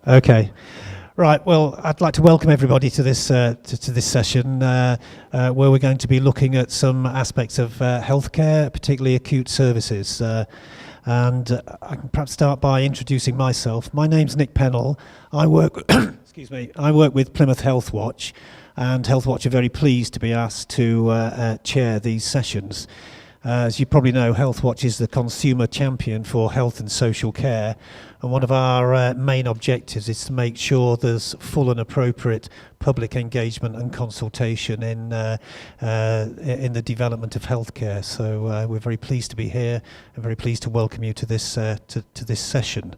Okay. Right, well, I'd like to welcome everybody to this this session where we're going to be looking at some aspects of healthcare, particularly acute services. And I can perhaps start by introducing myself. My name's Nick Pennell. I work, excuse me, I work with Plymouth Health Watch, and Health Watch are very pleased to be asked to chair these sessions. As you probably know, Health Watch is the consumer champion for health and social care, and one of our main objectives is to make sure there's full and appropriate public engagement and consultation in the development of healthcare. So we're very pleased to be here and very pleased to welcome you to this this session.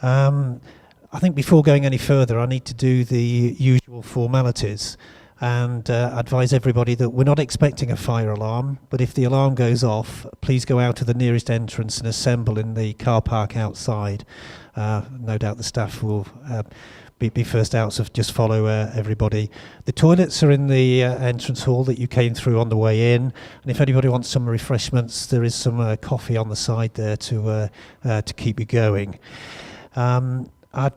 I think before going any further, I need to do the usual formalities and advise everybody that we're not expecting a fire alarm, but if the alarm goes off, please go out to the nearest entrance and assemble in the car park outside. No doubt the staff will be first out, so just follow everybody. The toilets are in the entrance hall that you came through on the way in, and if anybody wants some refreshments, there is some coffee on the side there to keep you going. I'd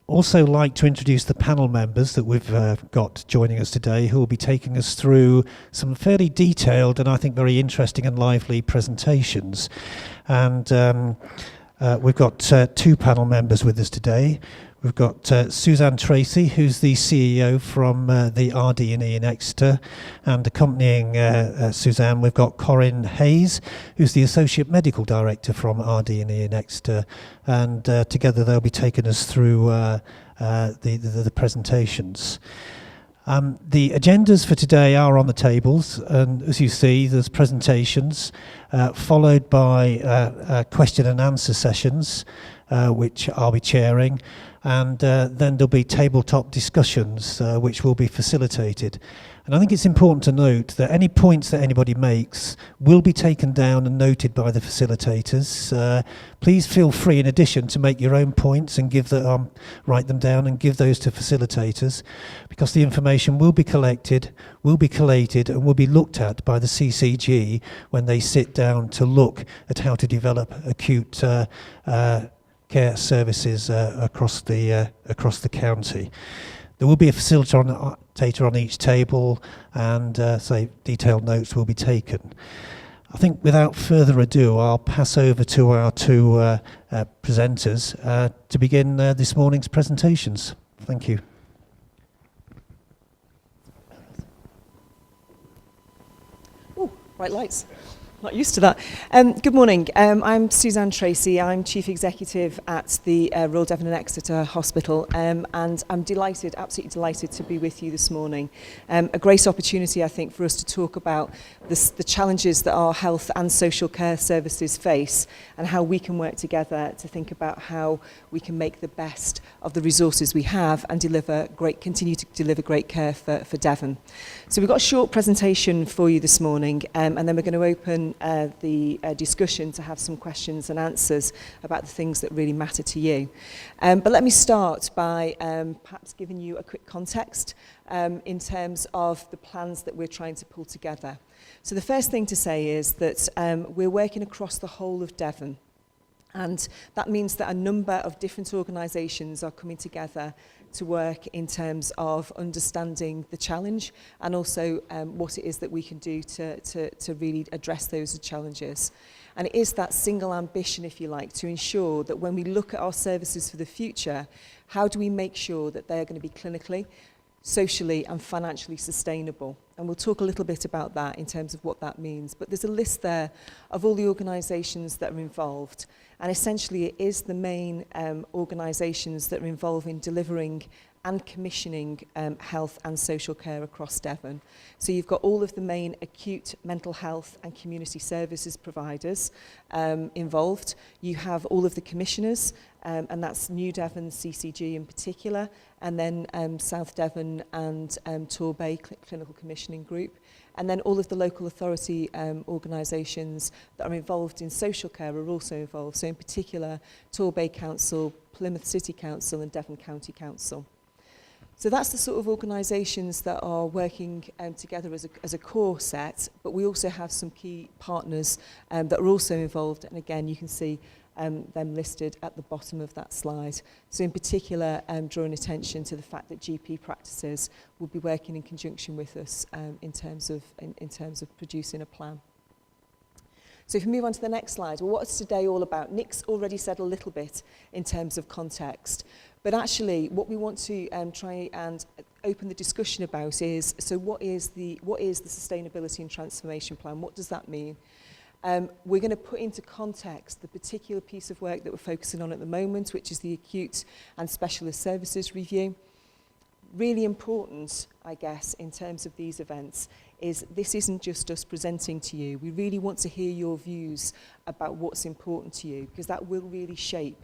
also like to introduce the panel members that we've got joining us today, who will be taking us through some fairly detailed and I think very interesting and lively presentations. And we've got two panel members with us today. We've got Suzanne Tracy, who's the CEO from the RD&E in Exeter, and accompanying Suzanne, we've got Corinne Hayes, who's the Associate Medical Director from RD&E in Exeter, and together they'll be taking us through the presentations. The agendas for today are on the tables, and as you see, there's presentations followed by question and answer sessions, which I'll be chairing, and then there'll be tabletop discussions which will be facilitated. And I think it's important to note that any points that anybody makes will be taken down and noted by the facilitators. Please feel free, in addition, to make your own points and give write them down and give those to facilitators, because the information will be collected, will be collated, and will be looked at by the CCG when they sit down to look at how to develop acute care services across the county. There will be a facilitator on each table, and detailed notes will be taken. I think without further ado, I'll pass over to our two presenters to begin this morning's presentations. Thank you. Oh, bright lights. Not used to that. Good morning. I'm Suzanne Tracy. I'm Chief Executive at the Royal Devon and Exeter Hospital, and I'm delighted, absolutely delighted to be with you this morning. A great opportunity, I think, for us to talk about the challenges that our health and social care services face and how we can work together to think about how we can make the best of the resources we have and continue to deliver great care for Devon. So we've got a short presentation for you this morning, and then we're going to open the discussion to have some questions and answers about the things that really matter to you. But let me start by perhaps giving you a quick context in terms of the plans that we're trying to pull together. So the first thing to say is that we're working across the whole of Devon. And that means that a number of different organisations are coming together to work in terms of understanding the challenge and also what it is that we can do to really address those challenges. And it is that single ambition, if you like, to ensure that when we look at our services for the future, how do we make sure that they are going to be clinically, socially and financially sustainable? And we'll talk a little bit about that in terms of what that means. But there's a list there of all the organisations that are involved. And essentially it is the main organisations that are involved in delivering and commissioning health and social care across Devon. So you've got all of the main acute mental health and community services providers involved. You have all of the commissioners, and that's New Devon CCG in particular, and then South Devon and Torbay Clinical Commissioning Group. And then all of the local authority organisations that are involved in social care are also involved. So in particular, Torbay Council, Plymouth City Council and Devon County Council. So that's the sort of organisations that are working together as a core set, but we also have some key partners that are also involved. And again, you can see them listed at the bottom of that slide. So in particular, drawing attention to the fact that GP practices will be working in conjunction with us in terms of producing a plan. So if we move on to the next slide, well, what's today all about? Nick's already said a little bit in terms of context, but actually what we want to try and open the discussion about is, so what is the sustainability and transformation plan? What does that mean? We're going to put into context the particular piece of work that we're focusing on at the moment, which is the Acute and Specialist Services Review. Really important, I guess, in terms of these events, is this isn't just us presenting to you. We really want to hear your views about what's important to you, because that will really shape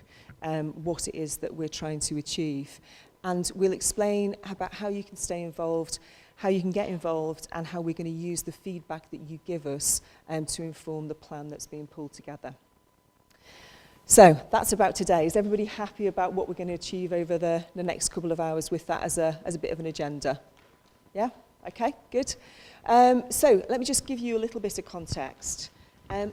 what it is that we're trying to achieve. And we'll explain about how you can stay involved, how you can get involved, and how we're going to use the feedback that you give us to inform the plan that's being pulled together. So that's about today. Is everybody happy about what we're going to achieve over the next couple of hours with that as a bit of an agenda? Yeah? Okay, good. So let me just give you a little bit of context.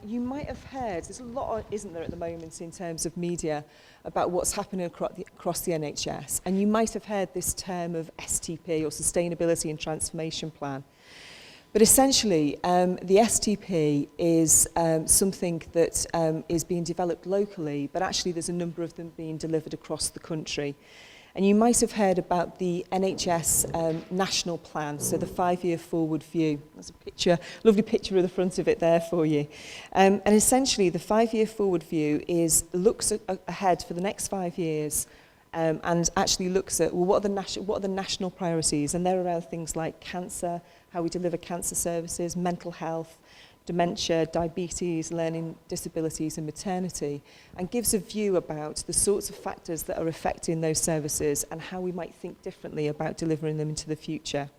You might have heard, there's a lot, isn't there, at the moment in terms of media about what's happening across the NHS. And you might have heard this term of STP, or Sustainability and Transformation Plan. But essentially, the STP is something that is being developed locally, but actually there's a number of them being delivered across the country. And you might have heard about the NHS national plan, so the 5-year forward view. There's a picture, lovely picture of the front of it there for you. And essentially, the 5-year forward view looks ahead for the next 5 years and actually looks at, well, what are the national priorities? And they're around things like cancer, how we deliver cancer services, mental health, dementia, diabetes, learning disabilities and maternity, and gives a view about the sorts of factors that are affecting those services and how we might think differently about delivering them into the future.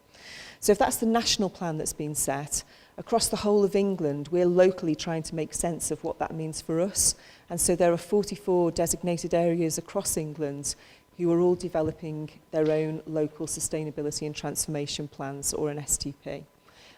So if that's the national plan that's been set, across the whole of England, we're locally trying to make sense of what that means for us. And so there are 44 designated areas across England who are all developing their own local sustainability and transformation plans, or an STP.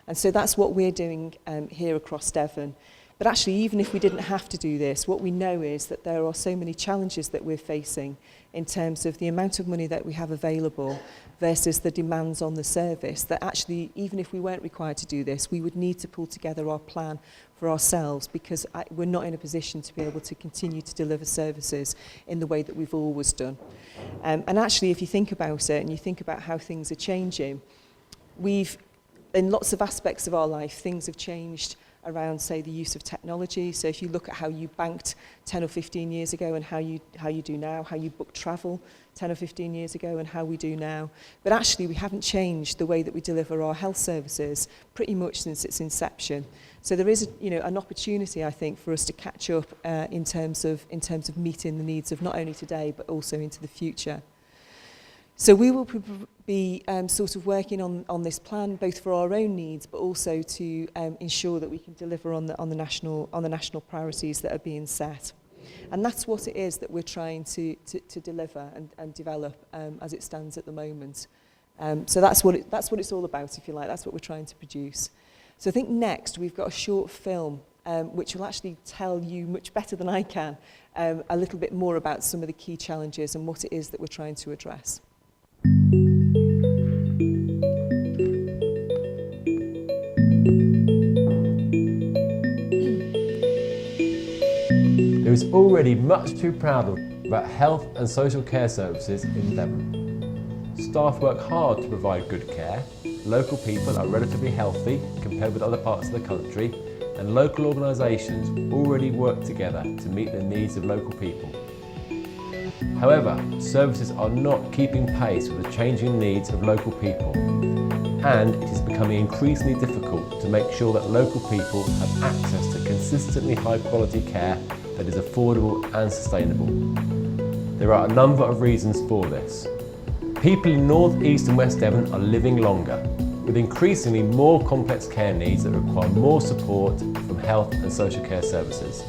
And so that's what we're doing here across Devon. But actually, even if we didn't have to do this, what we know is that there are so many challenges that we're facing in terms of the amount of money that we have available versus the demands on the service, that actually, even if we weren't required to do this, we would need to pull together our plan for ourselves, because we're not in a position to be able to continue to deliver services in the way that we've always done. And actually, if you think about it and you think about how things are changing, in lots of aspects of our life, things have changed around, say, the use of technology. So if you look at how you banked 10 or 15 years ago and how you do now, how you book travel 10 or 15 years ago and how we do now. But actually, we haven't changed the way that we deliver our health services pretty much since its inception. So there is, an opportunity, I think, for us to catch up in terms of meeting the needs of not only today, but also into the future. So we will be sort of working on this plan, both for our own needs, but also to ensure that we can deliver on the national priorities that are being set. And that's what it is that we're trying to deliver and develop as it stands at the moment. So that's what it's all about, if you like. That's what we're trying to produce. So I think next we've got a short film which will actually tell you much better than I can a little bit more about some of the key challenges and what it is that we're trying to address. There is already much to be proud of about health and social care services in Devon. Staff work hard to provide good care, local people are relatively healthy compared with other parts of the country, and local organisations already work together to meet the needs of local people. However, services are not keeping pace with the changing needs of local people, and it is becoming increasingly difficult to make sure that local people have access to consistently high quality care that is affordable and sustainable. There are a number of reasons for this. People in North, East and West Devon are living longer, with increasingly more complex care needs that require more support from health and social care services.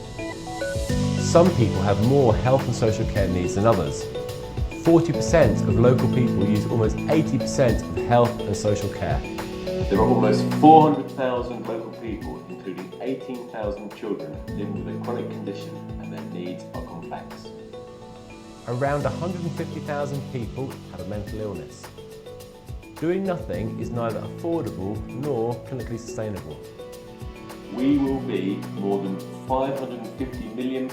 Some people have more health and social care needs than others. 40% of local people use almost 80% of health and social care. There are almost 400,000 local people, including 18,000 children, living with a chronic condition, and their needs are complex. Around 150,000 people have a mental illness. Doing nothing is neither affordable nor clinically sustainable. We will be more than £550 million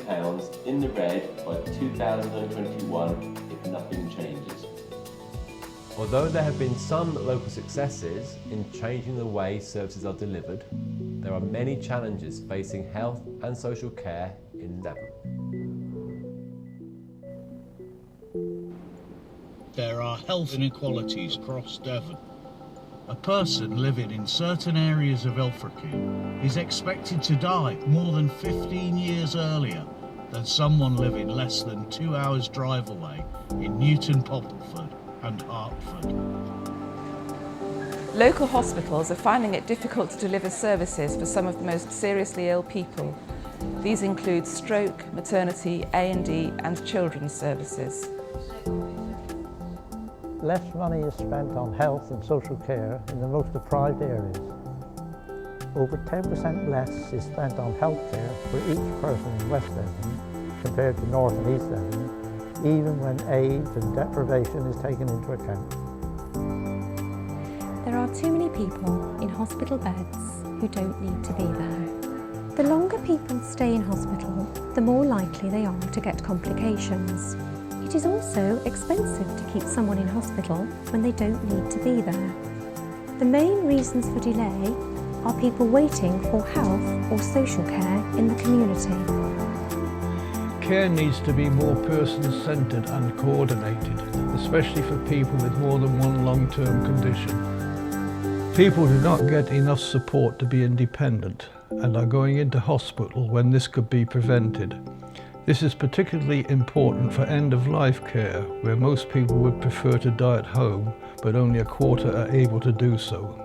in the red by 2021 if nothing changes. Although there have been some local successes in changing the way services are delivered, there are many challenges facing health and social care in Devon. There are health inequalities across Devon. A person living in certain areas of Ilfracombe is expected to die more than 15 years earlier than someone living less than 2 hours drive away in Newton Poppleford and Hertford. Local hospitals are finding it difficult to deliver services for some of the most seriously ill people. These include stroke, maternity, A&E and children's services. Less money is spent on health and social care in the most deprived areas. Over 10% less is spent on healthcare for each person in West Devon compared to North and East Devon, even when age and deprivation is taken into account. There are too many people in hospital beds who don't need to be there. The longer people stay in hospital, the more likely they are to get complications. It is also expensive to keep someone in hospital when they don't need to be there. The main reasons for delay are people waiting for health or social care in the community. Care needs to be more person-centred and coordinated, especially for people with more than one long-term condition. People do not get enough support to be independent and are going into hospital when this could be prevented. This is particularly important for end-of-life care, where most people would prefer to die at home, but only a quarter are able to do so.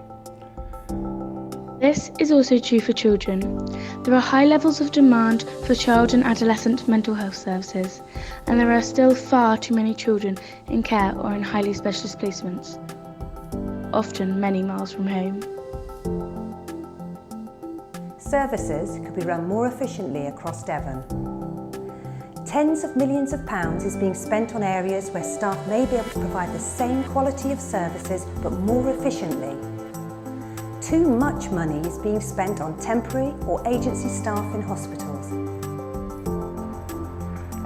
This is also true for children. There are high levels of demand for child and adolescent mental health services, and there are still far too many children in care or in highly specialist placements, often many miles from home. Services could be run more efficiently across Devon. Tens of millions of pounds is being spent on areas where staff may be able to provide the same quality of services but more efficiently. Too much money is being spent on temporary or agency staff in hospitals.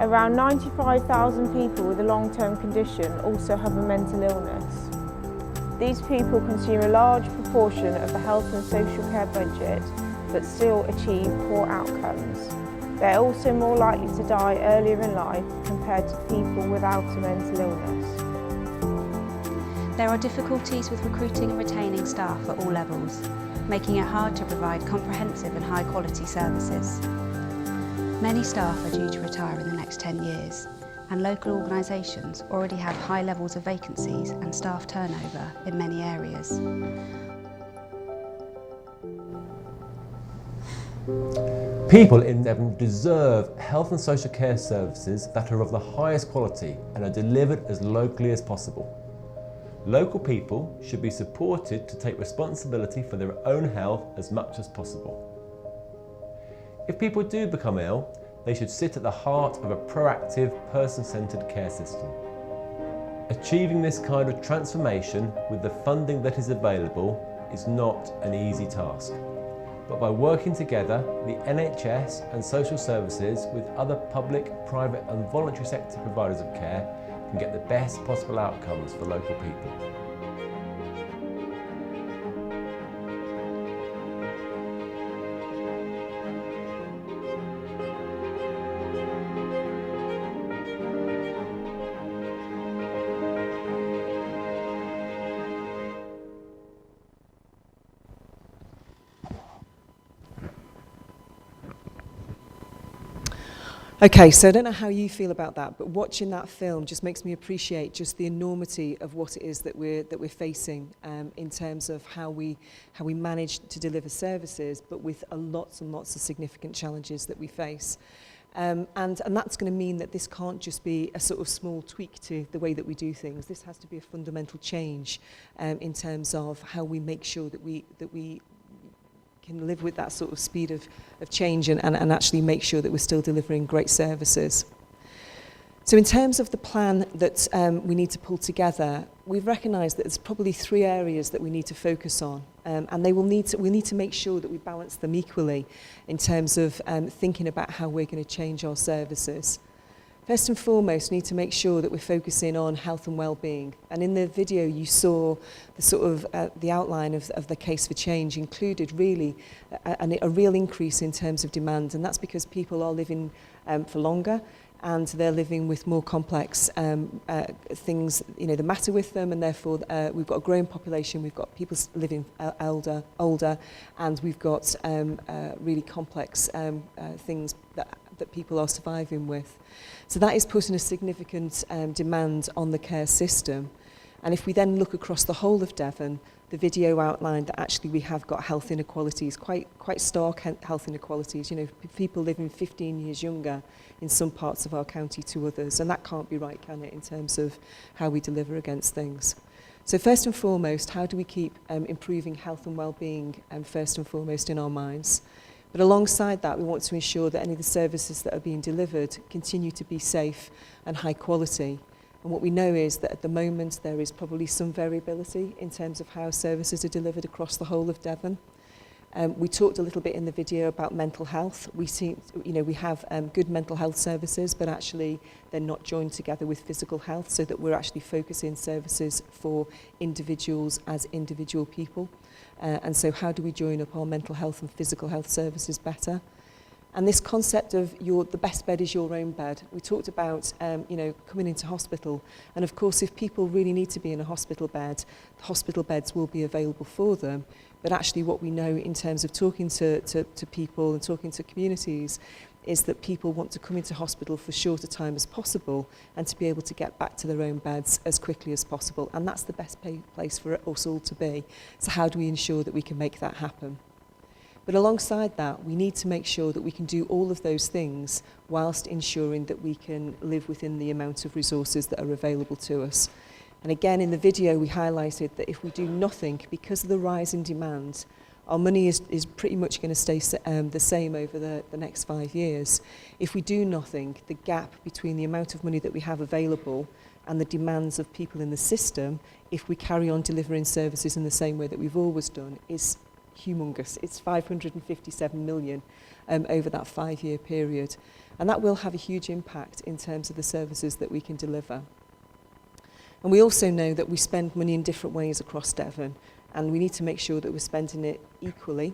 Around 95,000 people with a long-term condition also have a mental illness. These people consume a large proportion of the health and social care budget but still achieve poor outcomes. They're also more likely to die earlier in life compared to people without a mental illness. There are difficulties with recruiting and retaining staff at all levels, making it hard to provide comprehensive and high quality services. Many staff are due to retire in the next 10 years, and local organisations already have high levels of vacancies and staff turnover in many areas. People in Devon deserve health and social care services that are of the highest quality and are delivered as locally as possible. Local people should be supported to take responsibility for their own health as much as possible. If people do become ill, they should sit at the heart of a proactive, person-centred care system. Achieving this kind of transformation with the funding that is available is not an easy task. But by working together, the NHS and social services with other public, private and voluntary sector providers of care can get the best possible outcomes for local people. Okay, so I don't know how you feel about that, but watching that film just makes me appreciate just the enormity of what it is that we're facing in terms of how we manage to deliver services, but with lots and lots of significant challenges that we face. And that's going to mean that this can't just be a sort of small tweak to the way that we do things. This has to be a fundamental change in terms of how we make sure that we can live with that sort of speed of change and actually make sure that we're still delivering great services. So in terms of the plan that we need to pull together, we've recognised that there's probably 3 areas that we need to focus on, and we need to make sure that we balance them equally in terms of thinking about how we're going to change our services. First and foremost, we need to make sure that we're focusing on health and well-being. And in the video, you saw the sort of the outline of the case for change included really a real increase in terms of demand, and that's because people are living for longer, and they're living with more complex things, the matter with them, and therefore we've got a growing population, we've got people living older, and we've got really complex things that people are surviving with. So that is putting a significant demand on the care system. And if we then look across the whole of Devon, the video outlined that actually we have got health inequalities, quite stark health inequalities. People living 15 years younger in some parts of our county to others, and that can't be right, can it, in terms of how we deliver against things. So first and foremost, how do we keep improving health and well-being first and foremost in our minds? But alongside that, we want to ensure that any of the services that are being delivered continue to be safe and high quality. And what we know is that at the moment there is probably some variability in terms of how services are delivered across the whole of Devon. We talked a little bit in the video about mental health. We see, we have good mental health services, but actually they're not joined together with physical health, so that we're actually focusing services for individuals as individual people. And so how do we join up our mental health and physical health services better? And this concept of the best bed is your own bed. We talked about, coming into hospital. And of course, if people really need to be in a hospital bed, the hospital beds will be available for them. But actually what we know in terms of talking to people and talking to communities is that people want to come into hospital for shorter time as possible and to be able to get back to their own beds as quickly as possible. And that's the best place for us all to be. So how do we ensure that we can make that happen? But alongside that, we need to make sure that we can do all of those things whilst ensuring that we can live within the amount of resources that are available to us. And again, in the video, we highlighted that if we do nothing, because of the rise in demand, our money is pretty much going to stay the same over the next 5 years. If we do nothing, the gap between the amount of money that we have available and the demands of people in the system, if we carry on delivering services in the same way that we've always done, is humongous. It's 557 million over that 5-year period. And that will have a huge impact in terms of the services that we can deliver. And we also know that we spend money in different ways across Devon, and we need to make sure that we're spending it equally,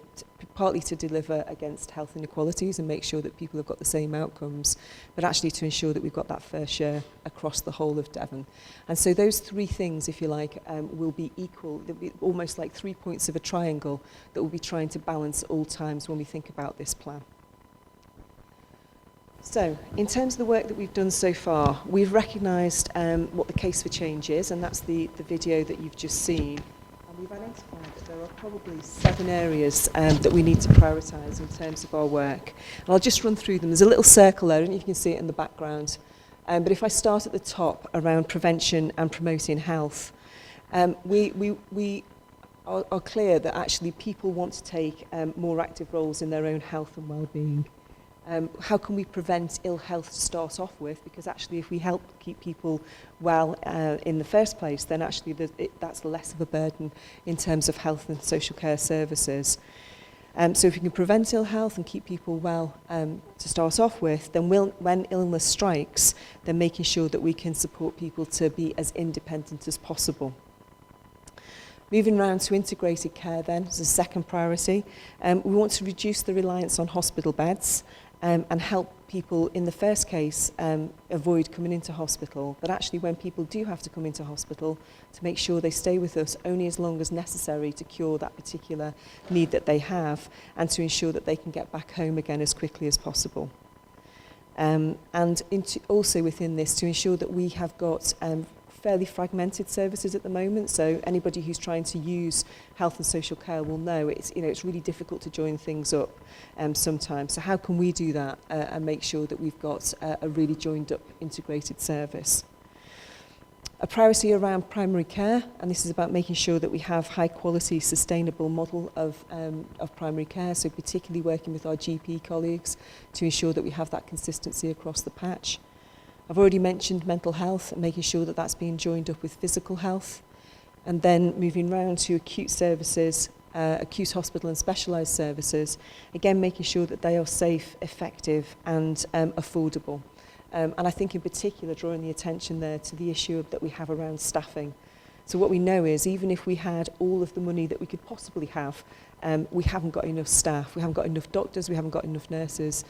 partly to deliver against health inequalities and make sure that people have got the same outcomes, but actually to ensure that we've got that fair share across the whole of Devon. And so those 3 things, if you like, will be equal. They'll be almost like 3 points of a triangle that we'll be trying to balance at all times when we think about this plan. So, in terms of the work that we've done so far, we've recognised what the case for change is, and that's the video that you've just seen. And we've identified that there are probably 7 areas that we need to prioritise in terms of our work. And I'll just run through them. There's a little circle there, I don't know if you can see it in the background. But if I start at the top around prevention and promoting health, we are clear that actually people want to take more active roles in their own health and well-being. How can we prevent ill health to start off with? Because actually if we help keep people well in the first place, then actually that's less of a burden in terms of health and social care services. So if we can prevent ill health and keep people well to start off with, then when illness strikes, then making sure that we can support people to be as independent as possible. Moving round to integrated care then, as a second priority, we want to reduce the reliance on hospital beds and help people in the first case avoid coming into hospital, but actually when people do have to come into hospital, to make sure they stay with us only as long as necessary to cure that particular need that they have and to ensure that they can get back home again as quickly as possible. And also within this, to ensure that we have got fairly fragmented services at the moment, so anybody who's trying to use health and social care will know it's really difficult to join things up sometimes. So how can we do that and make sure that we've got a really joined up integrated service? A priority around primary care, and this is about making sure that we have high quality, sustainable model of primary care, so particularly working with our GP colleagues to ensure that we have that consistency across the patch. I've already mentioned mental health and making sure that that's being joined up with physical health, and then moving round to acute services, acute hospital and specialised services, again making sure that they are safe, effective and affordable. And I think in particular drawing the attention there to the issue that we have around staffing. So what we know is even if we had all of the money that we could possibly have, we haven't got enough staff, we haven't got enough doctors, we haven't got enough nurses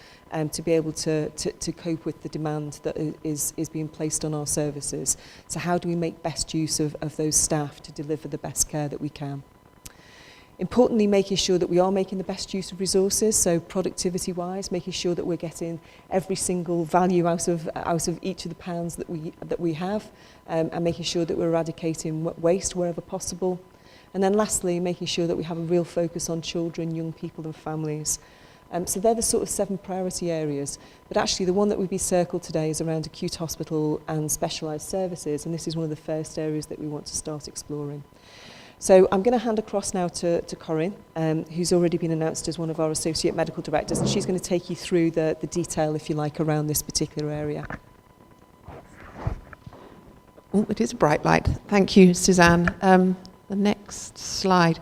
to be able to cope with the demand that is being placed on our services. So how do we make best use of those staff to deliver the best care that we can? Importantly, making sure that we are making the best use of resources, so productivity-wise, making sure that we're getting every single value out of each of the pounds that we have, and making sure that we're eradicating waste wherever possible. And then lastly, making sure that we have a real focus on children, young people and families. So they're the sort of 7 priority areas, but actually the one that we've been circled today is around acute hospital and specialised services, and this is one of the first areas that we want to start exploring. So I'm going to hand across now to Corinne, who's already been announced as one of our Associate Medical Directors, and she's going to take you through the detail, if you like, around this particular area. Oh, it is a bright light. Thank you, Suzanne. The next slide.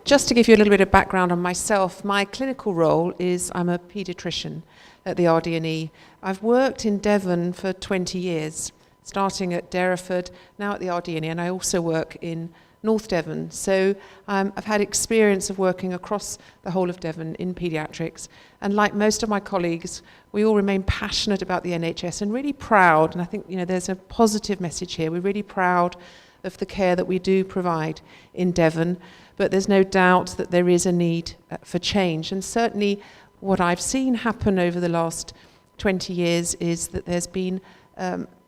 Just to give you a little bit of background on myself, my clinical role is I'm a paediatrician at the RD&E. I've worked in Devon for 20 years. Starting at Derriford, now at the RD&E, and I also work in North Devon. So I've had experience of working across the whole of Devon in paediatrics, and like most of my colleagues, we all remain passionate about the NHS and really proud, and I think there's a positive message here, we're really proud of the care that we do provide in Devon, but there's no doubt that there is a need for change, and certainly what I've seen happen over the last 20 years is that there's been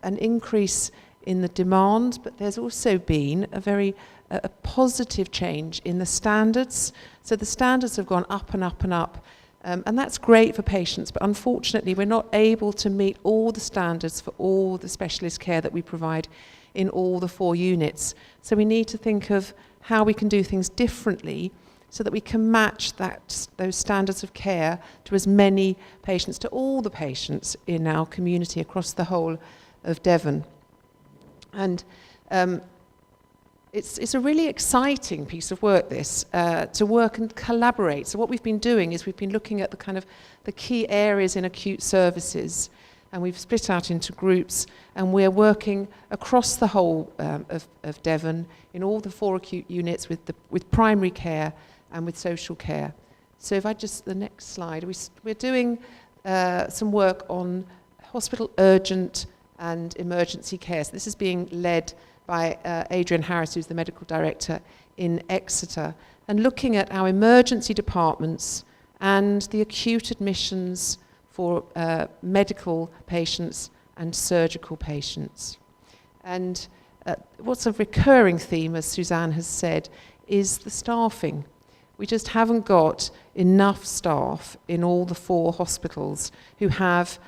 an increase in the demand, but there's also been a very positive change in the standards. So the standards have gone up and up and up, and that's great for patients, but unfortunately we're not able to meet all the standards for all the specialist care that we provide in all the 4 units. So we need to think of how we can do things differently so that we can match those standards of care to as many patients, to all the patients in our community across the whole of Devon. And it's a really exciting piece of work, this, to work and collaborate. So what we've been doing is we've been looking at the key areas in acute services, and we've split out into groups, and we're working across the whole of Devon in all the 4 acute units with primary care and with social care. So if I just, the next slide, we're doing some work on hospital urgent and emergency care. So this is being led by Adrian Harris, who's the medical director in Exeter, and looking at our emergency departments and the acute admissions for medical patients and surgical patients. And what's a recurring theme, as Suzanne has said, is the staffing. We just haven't got enough staff in all the 4 hospitals who have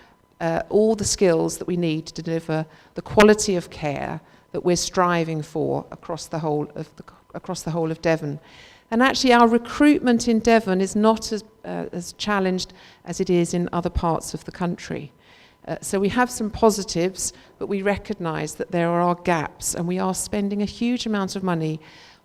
all the skills that we need to deliver the quality of care that we're striving for across the whole of Devon. And actually our recruitment in Devon is not as challenged as it is in other parts of the country. So we have some positives, but we recognise that there are gaps, and we are spending a huge amount of money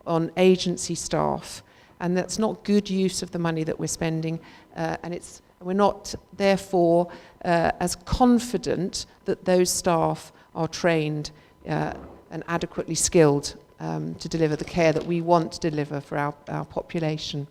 on agency staff, and that's not good use of the money that we're spending, and we're not therefore as confident that those staff are trained and adequately skilled to deliver the care that we want to deliver for our population.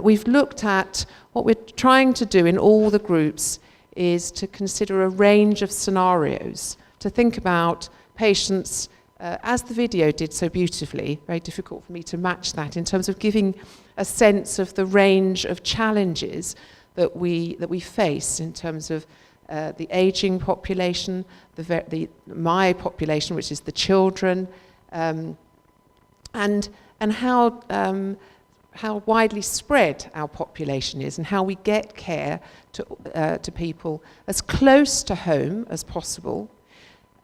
We've looked at what we're trying to do in all the groups is to consider a range of scenarios, to think about patients, as the video did so beautifully, very difficult for me to match that in terms of giving a sense of the range of challenges that we face in terms of the ageing population, my population, which is the children, and how widely spread our population is, and how we get care to people as close to home as possible,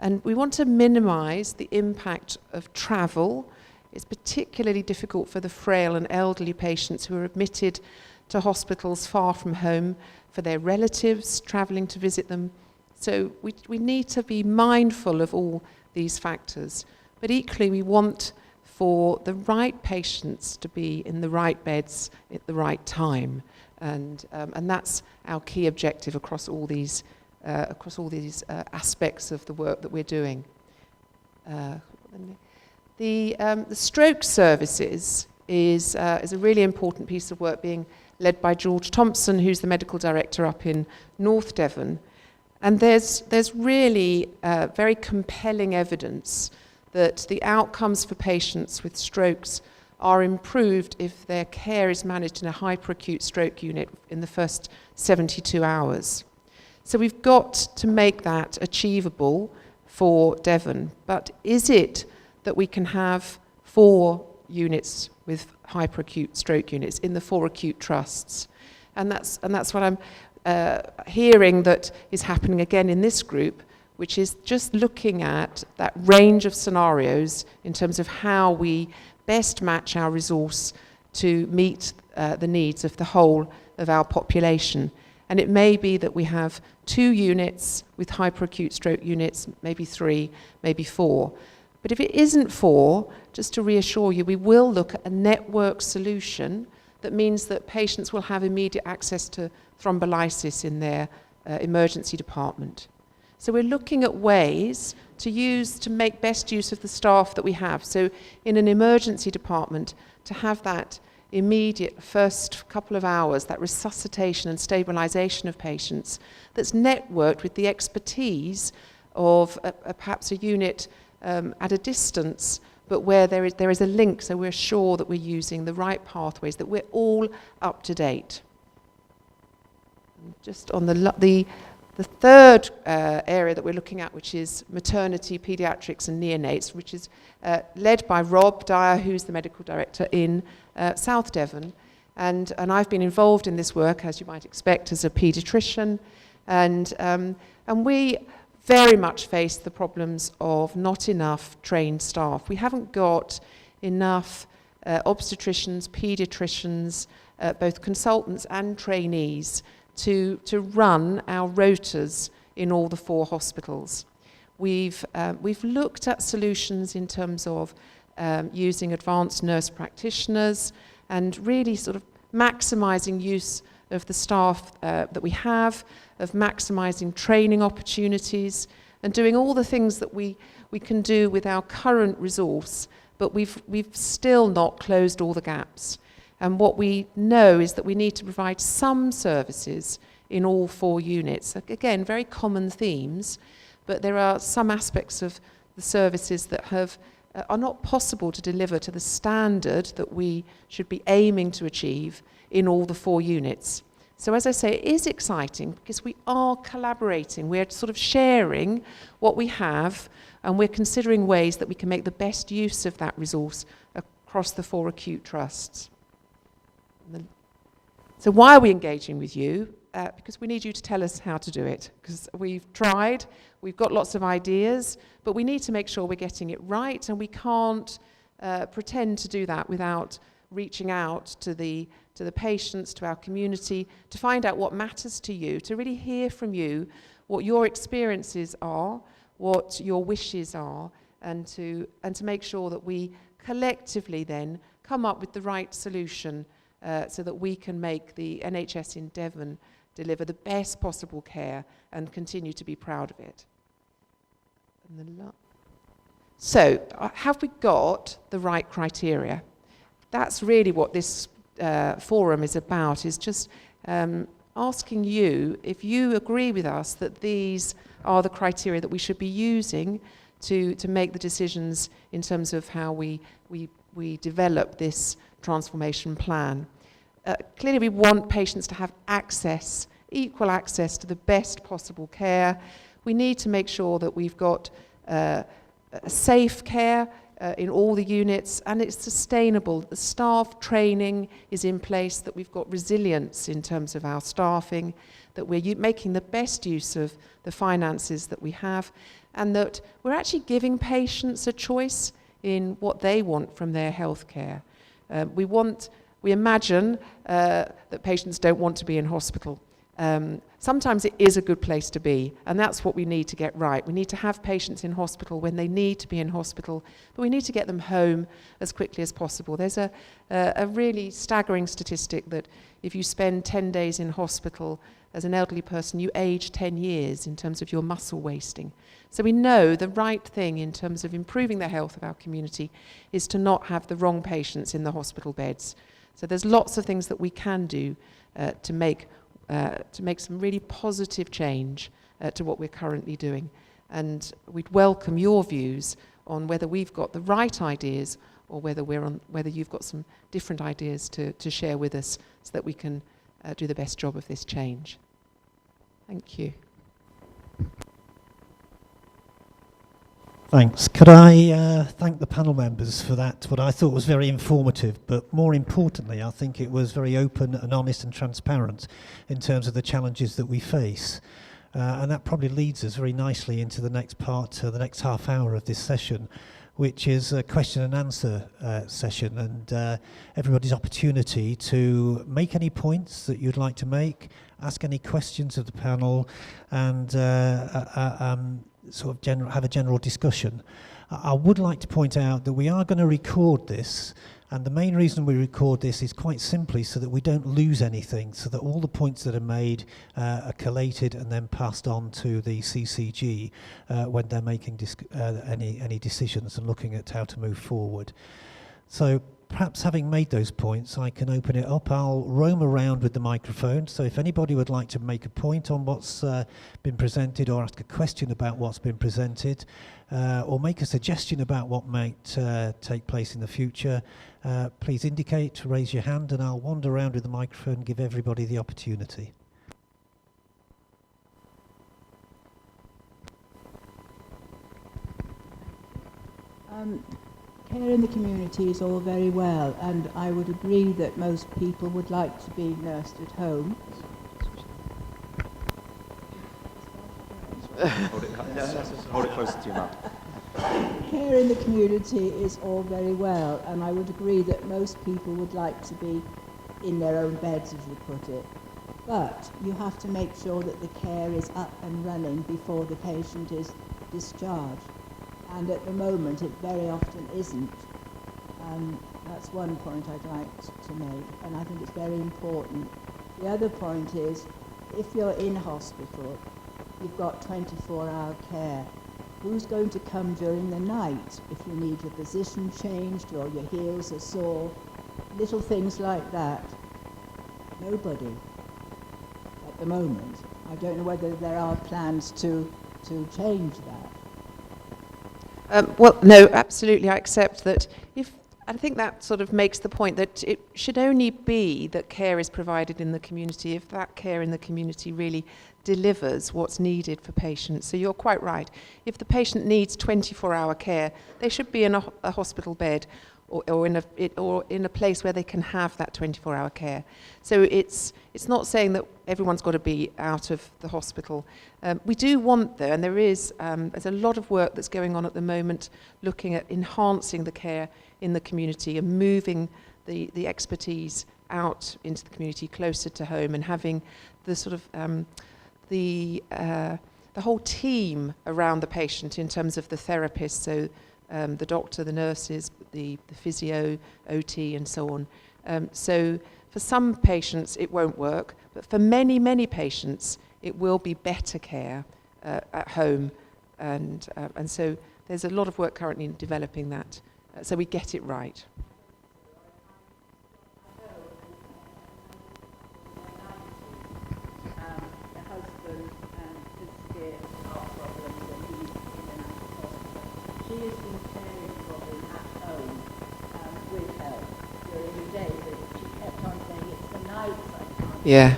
And we want to minimise the impact of travel. It's particularly difficult for the frail and elderly patients who are admitted to hospitals far from home, for their relatives travelling to visit them. So we need to be mindful of all these factors. But equally, we want for the right patients to be in the right beds at the right time. And that's our key objective across all these aspects of the work that we're doing. The stroke services is a really important piece of work being led by George Thompson, who's the medical director up in North Devon. And there's really very compelling evidence that the outcomes for patients with strokes are improved if their care is managed in a hyperacute stroke unit in the first 72 hours. So we've got to make that achievable for Devon. But is it that we can have 4 units with hyperacute stroke units in the 4 acute trusts? And that's what I'm hearing that is happening again in this group, which is just looking at that range of scenarios in terms of how we best match our resource to meet the needs of the whole of our population. And it may be that we have 2 units with hyperacute stroke units, maybe 3, maybe 4. But if it isn't 4, just to reassure you, we will look at a network solution that means that patients will have immediate access to thrombolysis in their emergency department. So we're looking at ways to make best use of the staff that we have. So in an emergency department, to have that immediate first couple of hours, that resuscitation and stabilisation of patients that's networked with the expertise of perhaps a unit at a distance, but where there is a link, so we're sure that we're using the right pathways, that we're all up to date. Just on the third area that we're looking at, which is maternity, pediatrics and neonates, which is led by Rob Dyer, who's the medical director in South Devon. And I've been involved in this work, as you might expect, as a paediatrician. And we very much face the problems of not enough trained staff. We haven't got enough obstetricians, paediatricians, both consultants and trainees to run our rotas in all the 4 hospitals. We've looked at solutions in terms of using advanced nurse practitioners and really sort of maximising use of the staff that we have, of maximising training opportunities and doing all the things that we can do with our current resource, but we've still not closed all the gaps. And what we know is that we need to provide some services in all 4 units. Again, very common themes, but there are some aspects of the services that are not possible to deliver to the standard that we should be aiming to achieve in all the 4 units. So as I say, it is exciting because we are collaborating. We're sort of sharing what we have, and we're considering ways that we can make the best use of that resource across the 4 acute trusts. So why are we engaging with you? Because we need you to tell us how to do it. Because we've tried, we've got lots of ideas, but we need to make sure we're getting it right, and we can't pretend to do that without reaching out to the patients, to our community, to find out what matters to you, to really hear from you what your experiences are, what your wishes are, and to make sure that we collectively then come up with the right solution so that we can make the NHS in Devon deliver the best possible care and continue to be proud of it. So, have we got the right criteria? That's really what this forum is about, is just asking you if you agree with us that these are the criteria that we should be using to make the decisions in terms of how we develop this transformation plan. Clearly we want patients to have access, equal access to the best possible care. We need to make sure that we've got safe care in all the units, and it's sustainable. The staff training is in place, that we've got resilience in terms of our staffing, that we're making the best use of the finances that we have, and that we're actually giving patients a choice in what they want from their healthcare. We imagine that patients don't want to be in hospital. Sometimes it is a good place to be, and that's what we need to get right. We need to have patients in hospital when they need to be in hospital, but we need to get them home as quickly as possible. There's a really staggering statistic that if you spend 10 days in hospital as an elderly person, you age 10 years in terms of your muscle wasting. So we know the right thing in terms of improving the health of our community is to not have the wrong patients in the hospital beds. So there's lots of things that we can do to make some really positive change to what we're currently doing. And we'd welcome your views on whether we've got the right ideas or whether you've got some different ideas to share with us so that we can do the best job of this change. Thank you. Thanks. Could I thank the panel members for that, what I thought was very informative, but more importantly, I think it was very open and honest and transparent in terms of the challenges that we face. And that probably leads us very nicely into the next part, the next half hour of this session, which is a question and answer session, and everybody's opportunity to make any points that you'd like to make, ask any questions of the panel, and sort of have a general discussion. I would like to point out that we are going to record this, and the main reason we record this is quite simply so that we don't lose anything, so that all the points that are made are collated and then passed on to the CCG when they're making any decisions and looking at how to move forward. So perhaps having made those points, I can open it up. I'll roam around with the microphone, so if anybody would like to make a point on what's been presented, or ask a question about what's been presented, or make a suggestion about what might take place in the future, please indicate, raise your hand, and I'll wander around with the microphone and give everybody the opportunity. Care in the community is all very well, and I would agree that most people would like to be nursed at home. Hold it closer to your mouth. Care in the community is all very well, and I would agree that most people would like to be in their own beds, as you put it. But you have to make sure that the care is up and running before the patient is discharged. And at the moment, it very often isn't. That's one point I'd like to make, and I think it's very important. The other point is, if you're in hospital, you've got 24-hour care. Who's going to come during the night if you need your position changed or your heels are sore? Little things like that. Nobody at the moment. I don't know whether there are plans to change that. Well, no, absolutely. I accept that. I think that sort of makes the point that it should only be that care is provided in the community if that care in the community really delivers what's needed for patients. So you're quite right. If the patient needs 24-hour care, they should be in a hospital bed or in a place where they can have that 24-hour care. So it's not saying that everyone's got to be out of the hospital. We do want there, and there's a lot of work that's going on at the moment looking at enhancing the care in the community and moving the expertise out into the community closer to home, and having the sort of the whole team around the patient in terms of the therapists, so the doctor, the nurses, the physio, OT, and so on. So for some patients it won't work, but for many, many patients it will be better care at home, and so there's a lot of work currently in developing that, so we get it right. Yeah.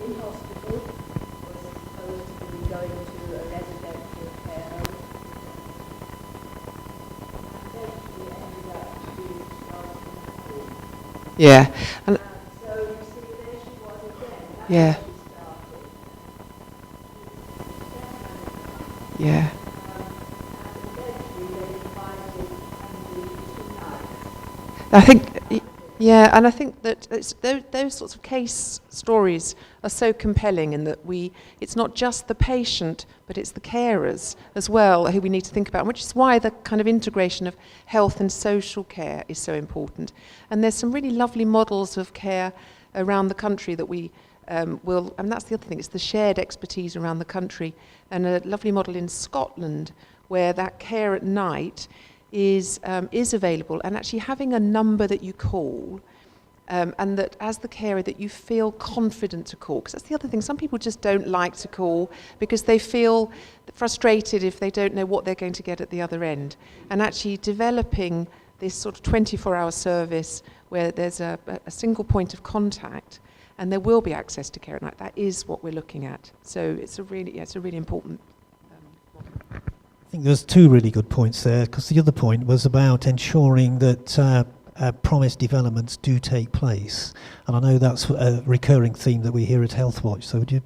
In hospital, Yeah. And yeah. Yeah. I think, yeah, and I think that those sorts of case stories are so compelling in that it's not just the patient, but it's the carers as well who we need to think about, which is why the kind of integration of health and social care is so important. And there's some really lovely models of care around the country that we and that's the other thing, it's the shared expertise around the country, and a lovely model in Scotland where that care at night is available, and actually having a number that you call, and that as the carer that you feel confident to call, because that's the other thing, some people just don't like to call because they feel frustrated if they don't know what they're going to get at the other end, and actually developing this sort of 24-hour service where there's a single point of contact and there will be access to care at night. That is what we're looking at. So it's a really important I think there's two really good points there, because the other point was about ensuring that promised developments do take place. And I know that's a recurring theme that we hear at Healthwatch. So would you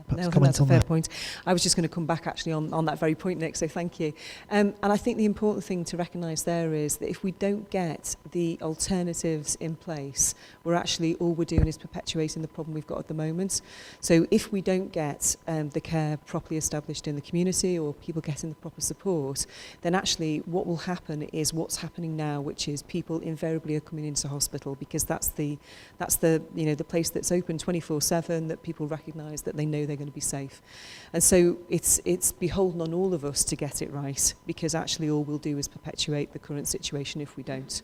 perhaps comment that's a on fair that? point. I was just going to come back actually on that very point, Nick, so thank you. And I think the important thing to recognise there is that if we don't get the alternatives in place, all we're doing is perpetuating the problem we've got at the moment. So if we don't get the care properly established in the community, or people getting the proper support, then actually what will happen is what's happening now, which is people invariably are coming into hospital because that's the the place that's open 24/7, that people recognise that they know they're going to be safe. And so it's beholden on all of us to get it right, because actually all we'll do is perpetuate the current situation if we don't.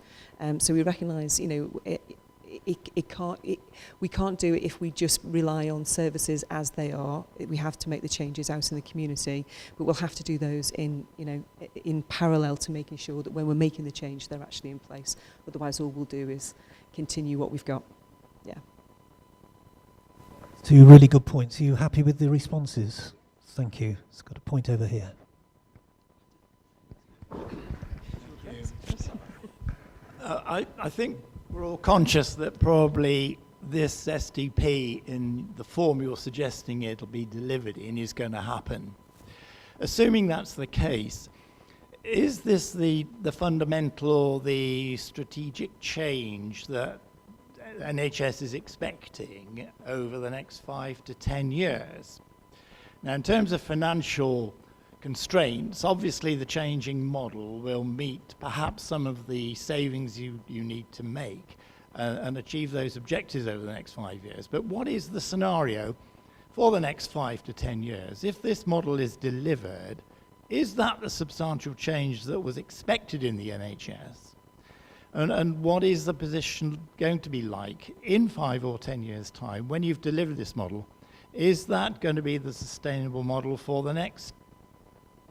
So we recognise, we can't do it if we just rely on services as they are. We have to make the changes out in the community, but we'll have to do those in parallel to making sure that when we're making the change, they're actually in place. Otherwise, all we'll do is continue what we've got. Yeah. Two really good points. Are you happy with the responses? Thank you. It's got a point over here. I think we're all conscious that probably this SDP in the form you're suggesting it'll be delivered in is going to happen. Assuming that's the case, is this the fundamental or the strategic change that NHS is expecting over the next 5 to 10 years? Now, in terms of financial constraints, obviously the changing model will meet perhaps some of the savings you need to make and achieve those objectives over the next 5 years. But what is the scenario for the next 5 to 10 years? If this model is delivered, is that the substantial change that was expected in the NHS? And what is the position going to be like in 5 or 10 years' time when you've delivered this model? Is that going to be the sustainable model for the next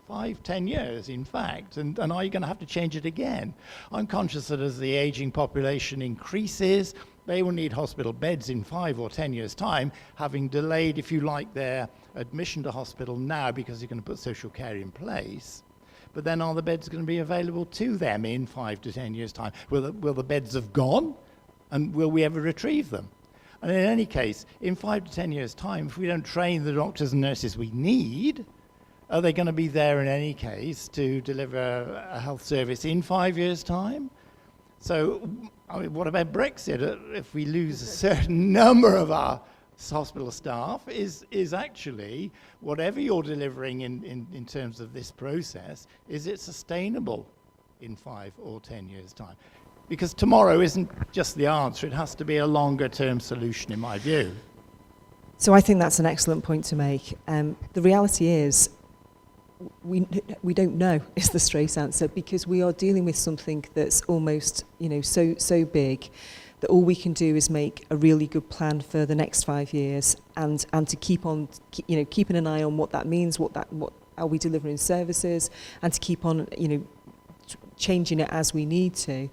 5, 10 years, in fact? And are you going to have to change it again? I'm conscious that as the aging population increases, they will need hospital beds in 5 or 10 years' time, having delayed, if you like, their admission to hospital now because you're going to put social care in place. But then are the beds going to be available to them in 5 to 10 years' time? Will the beds have gone? And will we ever retrieve them? And in any case, in 5 to 10 years' time, if we don't train the doctors and nurses we need, are they going to be there in any case to deliver a health service in 5 years' time? So, I mean, what about Brexit? If we lose a certain number of our hospital staff, is actually whatever you're delivering in terms of this process, is it sustainable in 5 or 10 years' time? Because tomorrow isn't just the answer, it has to be a longer term solution in my view. So I think that's an excellent point to make. The reality is we don't know is the straight answer, because we are dealing with something that's almost so big that all we can do is make a really good plan for the next 5 years, and to keep on keeping an eye on what that means, what are we delivering services, and to keep on changing it as we need to.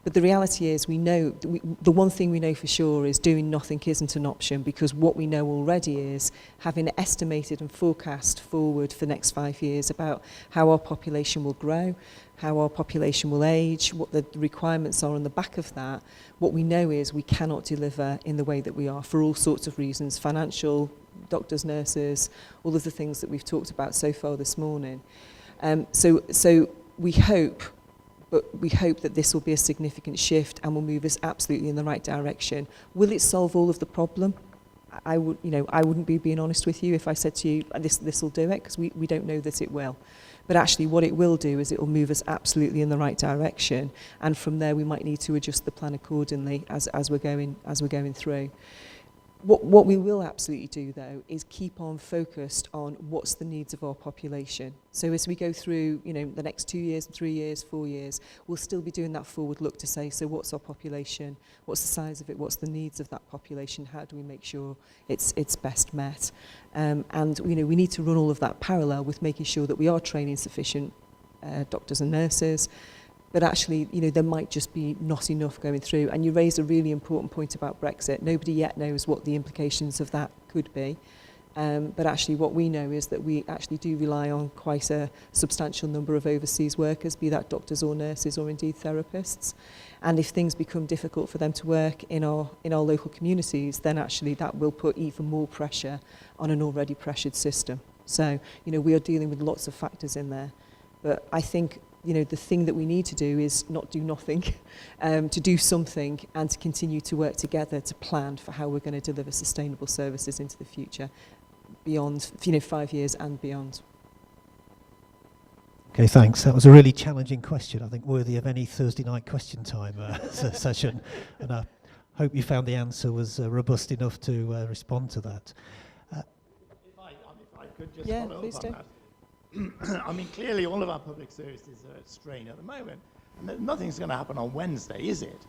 But the reality is the one thing we know for sure is doing nothing isn't an option, because what we know already is having estimated and forecast forward for the next 5 years about how our population will grow, how our population will age, what the requirements are on the back of that. What we know is we cannot deliver in the way that we are for all sorts of reasons, financial, doctors, nurses, all of the things that we've talked about so far this morning. So we hope that this will be a significant shift and will move us absolutely in the right direction. Will it solve all of the problem? I wouldn't be being honest with you if I said to you, this will do it, because we don't know that it will. But actually what it will do is it will move us absolutely in the right direction, and from there we might need to adjust the plan accordingly as we're going through. What we will absolutely do, though, is keep on focused on what's the needs of our population. So as we go through, the next 2 years, 3 years, 4 years, we'll still be doing that forward look to say, so what's our population? What's the size of it? What's the needs of that population? How do we make sure it's best met? And we need to run all of that parallel with making sure that we are training sufficient doctors and nurses. But actually, there might just be not enough going through. And you raised a really important point about Brexit. Nobody yet knows what the implications of that could be. But actually what we know is that we actually do rely on quite a substantial number of overseas workers, be that doctors or nurses or indeed therapists. And if things become difficult for them to work in our local communities, then actually that will put even more pressure on an already pressured system. So, we are dealing with lots of factors in there. But I think the thing that we need to do is not do nothing, to do something and to continue to work together to plan for how we're going to deliver sustainable services into the future, beyond 5 years and beyond. Okay, thanks. That was a really challenging question, I think worthy of any Thursday night question time session. And I hope you found the answer was robust enough to respond to that. If I could just follow up on that. I mean, clearly all of our public services are at strain at the moment. Nothing's going to happen on Wednesday, is it,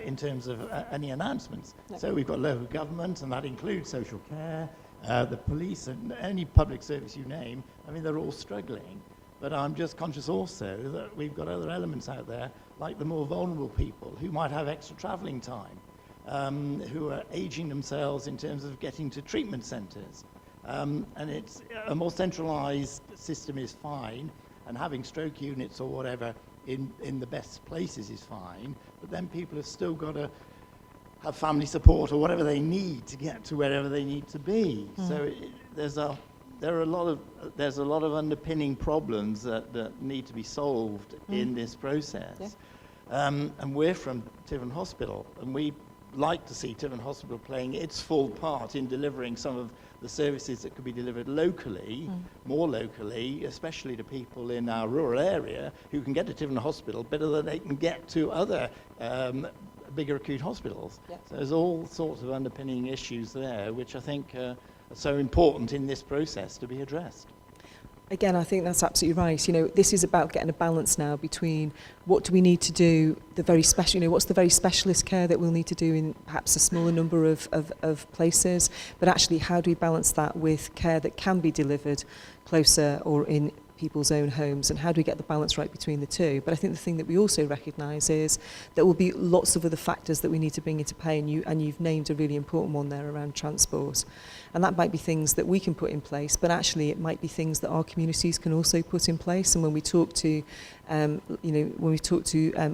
in terms of any announcements? No. So we've got local government, and that includes social care, the police, and any public service you name. I mean, they're all struggling. But I'm just conscious also that we've got other elements out there, like the more vulnerable people who might have extra travelling time, who are aging themselves in terms of getting to treatment centres. And it's a more centralised system is fine, and having stroke units or whatever in the best places is fine, but then people have still got to have family support or whatever they need to get to wherever they need to be. So there's a lot of underpinning problems that need to be solved in this process. And we're from Tiverton Hospital, and we like to see Tiverton Hospital playing its full part in delivering some of the services that could be delivered locally, more locally, especially to people in our rural area who can get to Tiverton Hospital better than they can get to other bigger acute hospitals. Yep. So there's all sorts of underpinning issues there, which I think are so important in this process to be addressed. Again, I think that's absolutely right. This is about getting a balance now between what do we need to do, the very special, what's the very specialist care that we'll need to do in perhaps a smaller number of places, but actually how do we balance that with care that can be delivered closer or in people's own homes, and how do we get the balance right between the two? But I think the thing that we also recognise is there will be lots of other factors that we need to bring into play, and you've named a really important one there around transport. And that might be things that we can put in place, but actually it might be things that our communities can also put in place. And when we talk to,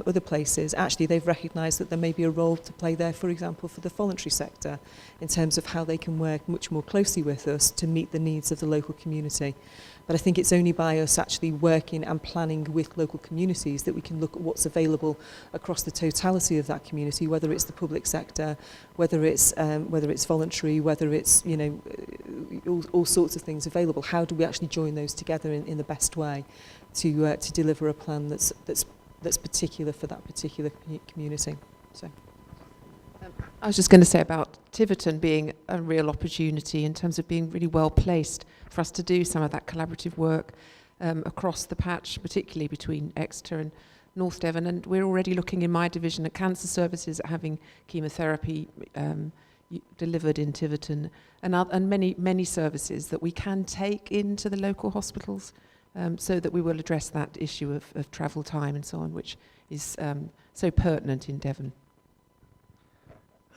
other places, actually they've recognised that there may be a role to play there, for example, for the voluntary sector, in terms of how they can work much more closely with us to meet the needs of the local community. But I think it's only by us actually working and planning with local communities that we can look at what's available across the totality of that community, whether it's the public sector, whether it's voluntary, whether it's all sorts of things available. How do we actually join those together in the best way to deliver a plan that's particular for that particular community? So. I was just going to say about Tiverton being a real opportunity in terms of being really well placed for us to do some of that collaborative work across the patch, particularly between Exeter and North Devon. And we're already looking in my division at cancer services, at having chemotherapy delivered in Tiverton, and many services that we can take into the local hospitals so that we will address that issue of travel time and so on, which is so pertinent in Devon.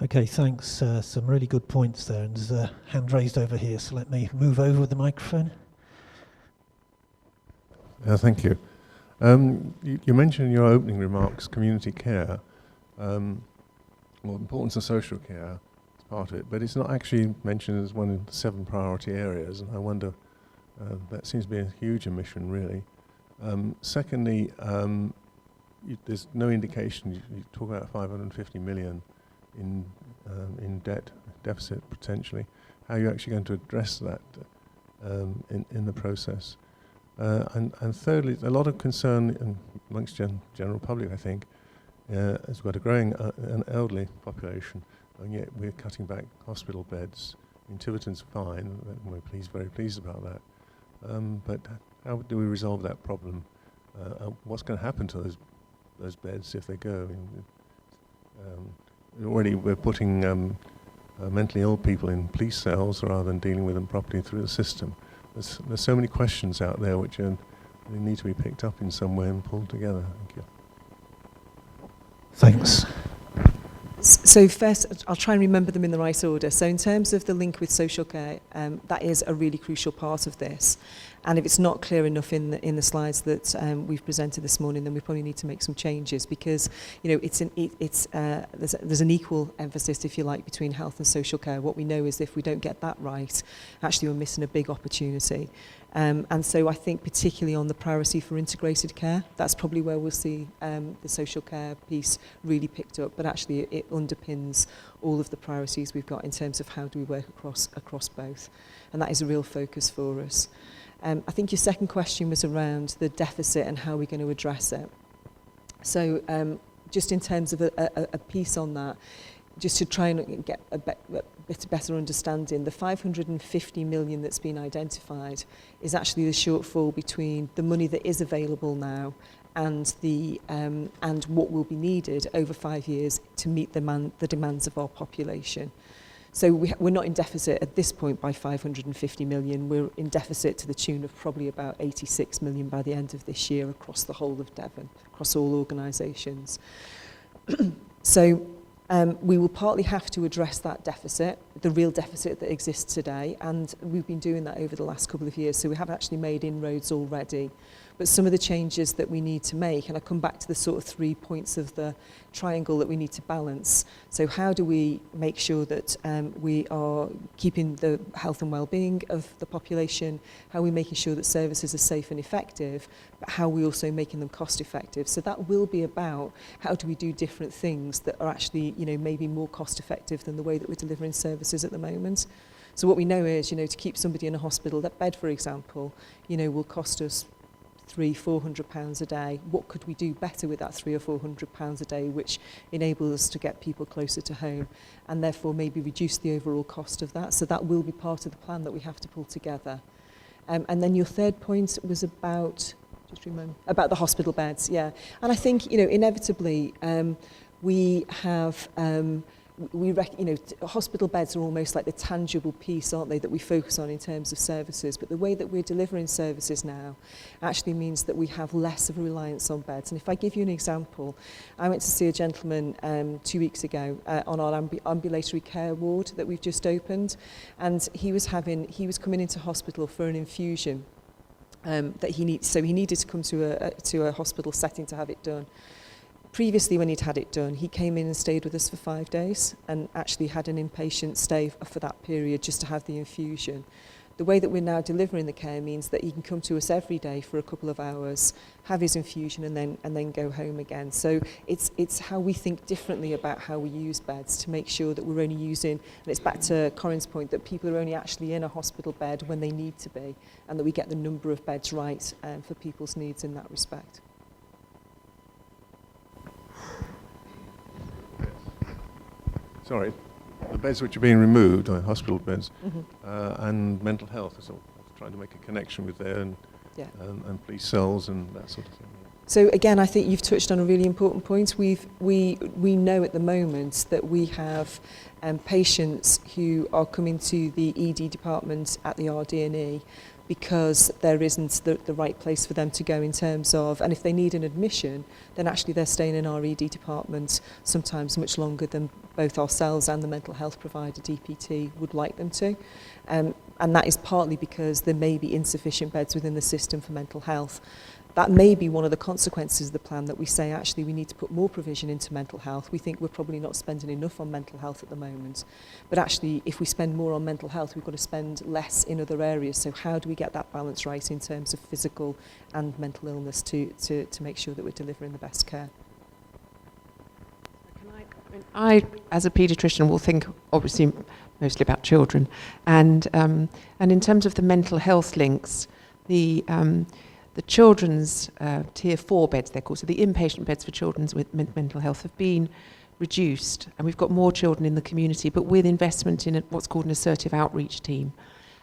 Okay, thanks. Some really good points there. And there's a hand raised over here, so let me move over with the microphone. Thank you. You mentioned in your opening remarks community care, importance of social care is part of it, but it's not actually mentioned as one of the 7 priority areas, and I wonder, that seems to be a huge omission, really. Secondly, there's no indication, you talk about 550 million in deficit potentially. How are you actually going to address that in the process? And thirdly, a lot of concern amongst general public, I think, as we've got a growing an elderly population, and yet we're cutting back hospital beds. I mean, Tiverton's fine, we're very pleased about that. But how do we resolve that problem? What's going to happen to those beds if they go? Already we're putting mentally ill people in police cells rather than dealing with them properly through the system. There's so many questions out there which really need to be picked up in some way and pulled together. Thank you. Thanks. So first, I'll try and remember them in the right order. So in terms of the link with social care, that is a really crucial part of this. And if it's not clear enough in the slides that we've presented this morning, then we probably need to make some changes, because there's an equal emphasis, if you like, between health and social care. What we know is if we don't get that right, actually we're missing a big opportunity. And so I think particularly on the priority for integrated care, that's probably where we'll see the social care piece really picked up, but actually it underpins all of the priorities we've got in terms of how do we work across both. And that is a real focus for us. I think your second question was around the deficit and how we're going to address it. So just in terms of a piece on that, just to try and get a bit better understanding, the 550 million that's been identified is actually the shortfall between the money that is available now and and what will be needed over 5 years to meet the demands of our population. So we're not in deficit at this point by 550 million. We're in deficit to the tune of probably about 86 million by the end of this year across the whole of Devon, across all organisations. So we will partly have to address that deficit, the real deficit that exists today, and we've been doing that over the last couple of years, so we have actually made inroads already. But some of the changes that we need to make, and I come back to the sort of 3 points of the triangle that we need to balance. So how do we make sure that we are keeping the health and well-being of the population? How are we making sure that services are safe and effective, but how are we also making them cost effective? So that will be about how do we do different things that are actually, maybe more cost effective than the way that we're delivering services at the moment. So what we know is, to keep somebody in a hospital, that bed, for example, will cost us £300-400 a day. What could we do better with that £300 or £400 a day, which enables us to get people closer to home, and therefore maybe reduce the overall cost of that? So that will be part of the plan that we have to pull together. And then your third point was about, about the hospital beds, yeah. And I think, inevitably, we have hospital beds are almost like the tangible piece, aren't they, that we focus on in terms of services. But the way that we're delivering services now actually means that we have less of a reliance on beds. And if I give you an example, I went to see a gentleman 2 weeks ago on our ambulatory care ward that we've just opened, and he was coming into hospital for an infusion that he needs. So he needed to come to a hospital setting to have it done. Previously, when he'd had it done, he came in and stayed with us for 5 days and actually had an inpatient stay for that period just to have the infusion. The way that we're now delivering the care means that he can come to us every day for a couple of hours, have his infusion, and then go home again. So it's how we think differently about how we use beds to make sure that we're only using, and it's back to Corinne's point, that people are only actually in a hospital bed when they need to be, and that we get the number of beds right for people's needs in that respect. Sorry, the beds which are being removed are hospital beds, and mental health. So I was trying to make a connection with there, and police cells and that sort of thing. So again, I think you've touched on a really important point. We know at the moment that we have patients who are coming to the ED department at the RD&E because there isn't the right place for them to go in terms of, and if they need an admission, then actually they're staying in our ED department sometimes much longer than both ourselves and the mental health provider, DPT, would like them to. And that is partly because there may be insufficient beds within the system for mental health. That may be one of the consequences of the plan, that we say actually we need to put more provision into mental health. We think we're probably not spending enough on mental health at the moment. But actually, if we spend more on mental health, we've got to spend less in other areas. So how do we get that balance right in terms of physical and mental illness to make sure that we're delivering the best care? I, as a paediatrician, will think obviously mostly about children, and in terms of the mental health links, the children's tier 4 beds, they're called, so the inpatient beds for children with mental health have been reduced, and we've got more children in the community, but with investment in what's called an assertive outreach team.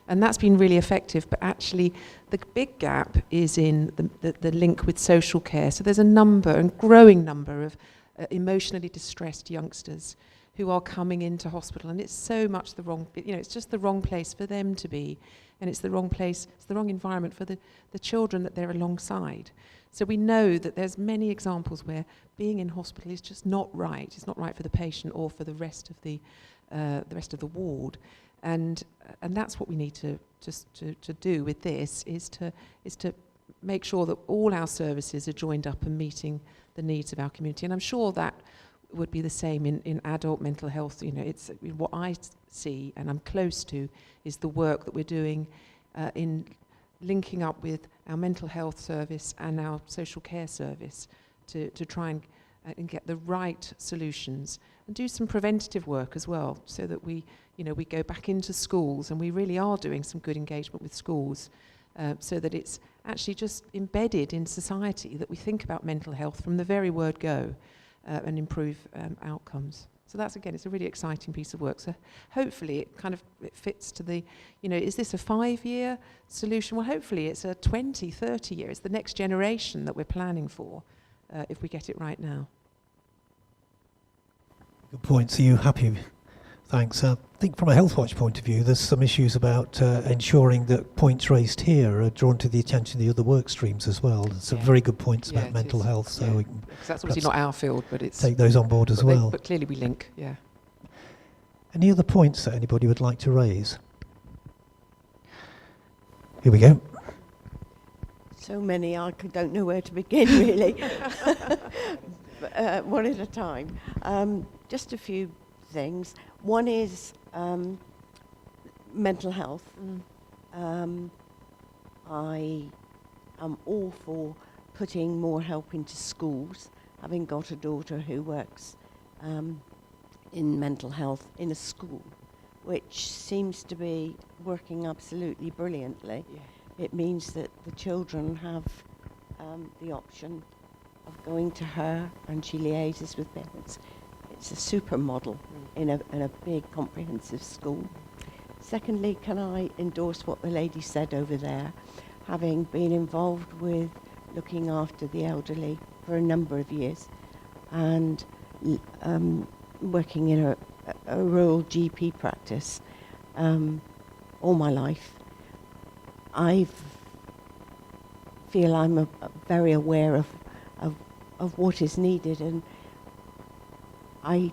And that's been really effective, but actually the big gap is in the link with social care. So there's a number, and growing number, of emotionally distressed youngsters who are coming into hospital, and it's so much the wrong, it's just the wrong place for them to be, and it's the wrong place, it's the wrong environment for the children that they're alongside. So we know that there's many examples where being in hospital is just not right. It's not right for the patient or for the rest of the ward, and that's what we need to do with this, is to make sure that all our services are joined up and meeting the needs of our community. And I'm sure that would be the same in adult mental health. It's what I see and I'm close to is the work that we're doing in linking up with our mental health service and our social care service to try and get the right solutions and do some preventative work as well, so that we go back into schools, and we really are doing some good engagement with schools, so that it's actually just embedded in society, that we think about mental health from the very word go, and improve outcomes. So that's, again, it's a really exciting piece of work. So hopefully it fits to the, is this a 5-year solution? Well, hopefully it's a 20, 30 year. It's the next generation that we're planning for, if we get it right now. Good points. Are you happy? Thanks. I think from a Health Watch point of view, there's some issues about ensuring that points raised here are drawn to the attention of the other work streams as well. There's some very good points about mental health, so we can that's obviously not our field, but it's take those on board as well. But clearly we link, yeah. Any other points that anybody would like to raise? Here we go. So many, I don't know where to begin, really. But, one at a time. Just a few things. One is mental health. I am all for putting more help into schools, having got a daughter who works in mental health in a school, which seems to be working absolutely brilliantly. It means that the children have the option of going to her, and she liaises with parents. It's a super model in a big comprehensive school. Secondly, can I endorse what the lady said over there, having been involved with looking after the elderly for a number of years, and working in a rural GP practice all my life. I feel I'm very aware of what is needed, and I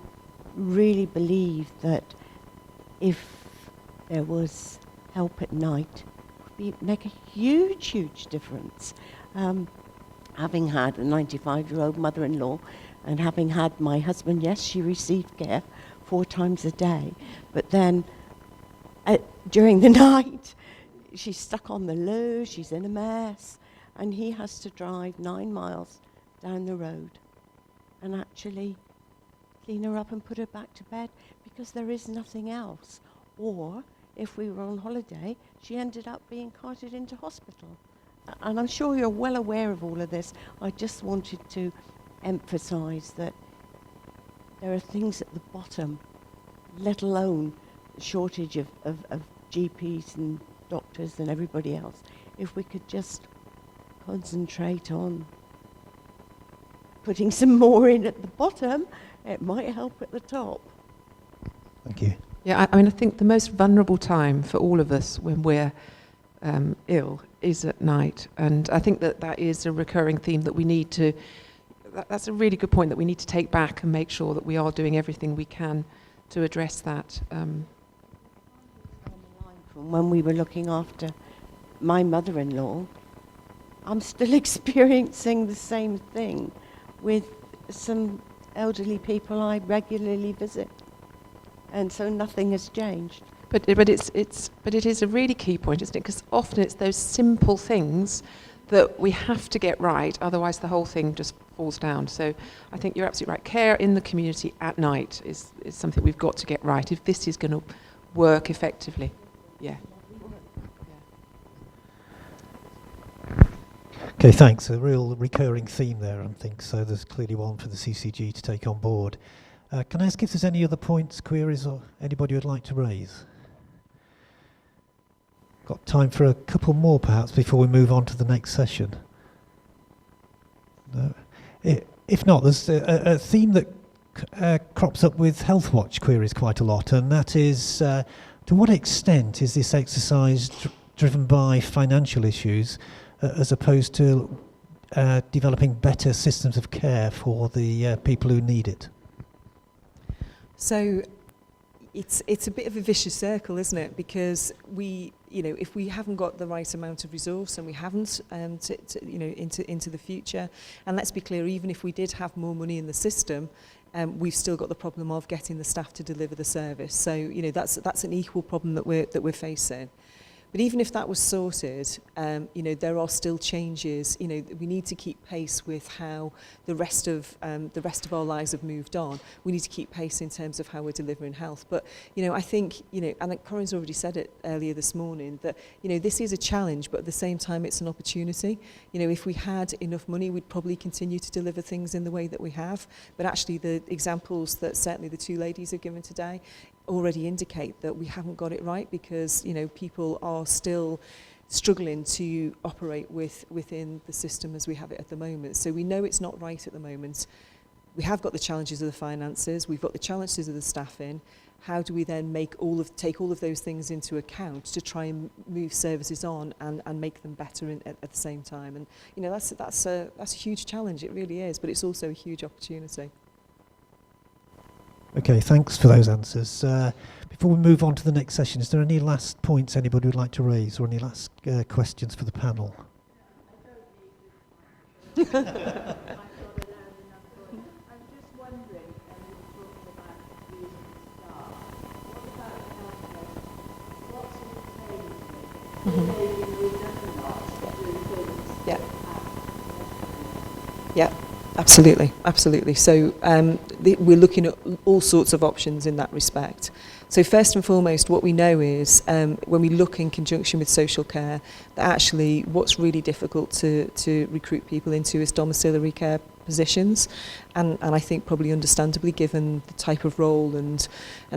really believe that if there was help at night, it would make a huge, huge difference. Having had a 95-year-old mother-in-law, and having had my husband, yes, she received care 4 times a day, but then during the night, she's stuck on the loo, she's in a mess, and he has to drive 9 miles down the road and actually clean her up and put her back to bed, because there is nothing else. Or if we were on holiday, she ended up being carted into hospital. And I'm sure you're well aware of all of this. I just wanted to emphasize that there are things at the bottom, let alone shortage of GPs and doctors and everybody else. If we could just concentrate on putting some more in at the bottom, it might help at the top. Thank you. Yeah, I mean, I think the most vulnerable time for all of us when we're ill is at night. And I think that is a recurring theme that we need to, that's a really good point, that we need to take back and make sure that we are doing everything we can to address that. From when we were looking after my mother-in-law, I'm still experiencing the same thing with some elderly people I regularly visit. And so nothing has changed. But it is a really key point, isn't it? Because often it's those simple things that we have to get right, otherwise the whole thing just falls down. So I think you're absolutely right. Care in the community at night is something we've got to get right if this is going to work effectively. Yeah. Okay, thanks. A real recurring theme there, I think. So there's clearly one for the CCG to take on board. Can I ask if there's any other points, queries, or anybody would like to raise? Got time for a couple more, perhaps, before we move on to the next session. No? If not, there's a theme that crops up with Health Watch queries quite a lot, and that is, to what extent is this exercise driven by financial issues as opposed to developing better systems of care for the people who need it? So it's a bit of a vicious circle, isn't it? Because if we haven't got the right amount of resource, and we haven't into the future, and let's be clear, even if we did have more money in the system, we've still got the problem of getting the staff to deliver the service. So that's an equal problem that we're facing. But even if that was sorted, there are still changes. We need to keep pace with how the rest of our lives have moved on. We need to keep pace in terms of how we're delivering health. But I think and Corinne's already said it earlier this morning, that this is a challenge, but at the same time it's an opportunity. If we had enough money, we'd probably continue to deliver things in the way that we have. But actually, the examples that certainly the two ladies have given today already indicate that we haven't got it right, because people are still struggling to operate within the system as we have it at the moment. So we know it's not right at the moment. We have got the challenges of the finances, we've got the challenges of the staffing. How do we then take all of those things into account to try and move services on and make them better at the same time? And that's a huge challenge, it really is, but it's also a huge opportunity. Okay, thanks for those answers. Before we move on to the next session, is there any last points anybody would like to raise, or any last questions for the panel? Yeah, absolutely. So we're looking at all sorts of options in that respect. So first and foremost, what we know is when we look in conjunction with social care, that actually what's really difficult to recruit people into is domiciliary care positions, and I think probably understandably, given the type of role and